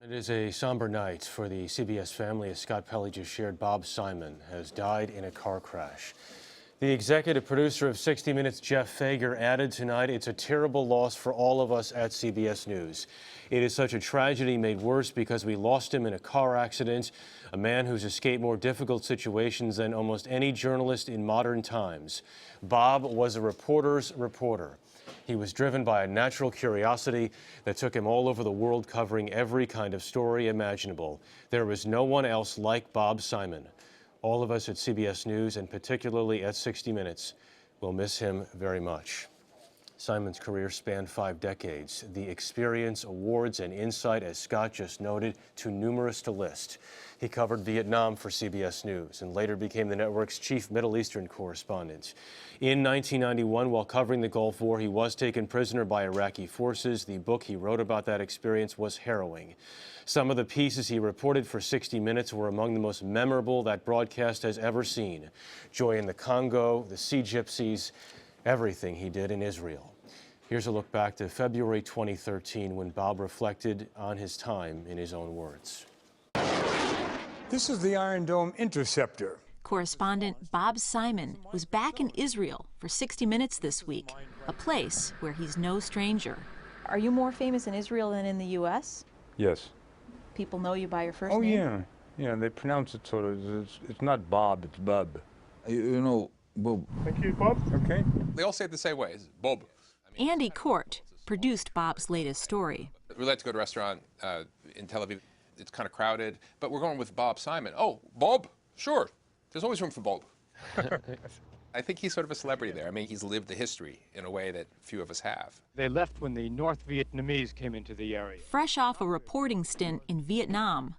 It is a somber night for the CBS family. As Scott Pelley just shared, Bob Simon has died in a car crash. The executive producer of 60 Minutes, Jeff Fager, added tonight, "It's a terrible loss for all of us at CBS News. It is such a tragedy made worse because we lost him in a car accident, a man who's escaped more difficult situations than almost any journalist in modern times. Bob was a reporter's reporter. He was driven by a natural curiosity that took him all over the world, covering every kind of story imaginable. There was no one else like Bob Simon. All of us at CBS News, and particularly at 60 Minutes, will miss him very much." Simon's career spanned 5 decades. The experience, awards, and insight, as Scott just noted, too numerous to list. He covered Vietnam for CBS News and later became the network's chief Middle Eastern correspondent. In 1991, while covering the Gulf War, he was taken prisoner by Iraqi forces. The book he wrote about that experience was harrowing. Some of the pieces he reported for 60 Minutes were among the most memorable that broadcast has ever seen. Joy in the Congo, the Sea Gypsies, everything he did in Israel. Here's a look back to February 2013 when Bob reflected on his time in his own words. This is the Iron Dome Interceptor. Correspondent Bob Simon was back in Israel for 60 Minutes this week, a place where he's no stranger. Are you more famous in Israel than in the U.S.? Yes. People know you by your first Oh, name? yeah. They pronounce it sort of, it's not Bob, it's Bub. You know, Bob. Thank you, Bob. Okay. They all say it the same way. It's Bob. Andy Court produced Bob's latest story. We like to go to a restaurant in Tel Aviv. It's kind of crowded, but we're going with Bob Simon. Oh, Bob? Sure. There's always room for Bob. I think he's sort of a celebrity there. I mean, he's lived the history in a way that few of us have. They left when the North Vietnamese came into the area. Fresh off a reporting stint in Vietnam,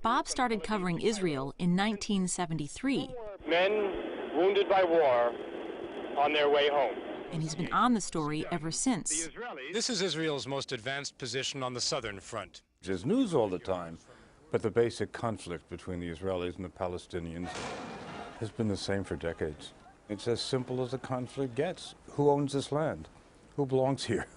Bob started covering Israel in 1973. Men wounded by war on their way home. And he's been on the story ever since. This is Israel's most advanced position on the southern front. There's news all the time, but the basic conflict between the Israelis and the Palestinians has been the same for decades. It's as simple as a conflict gets. Who owns this land? Who belongs here?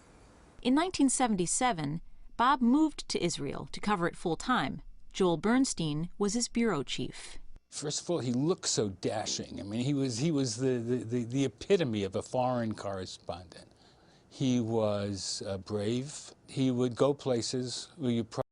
In 1977, Bob moved to Israel to cover it full-time. Joel Bernstein was his bureau chief. First of all, he looked so dashing. I mean, he was the epitome of a foreign correspondent. He was brave. He would go places where you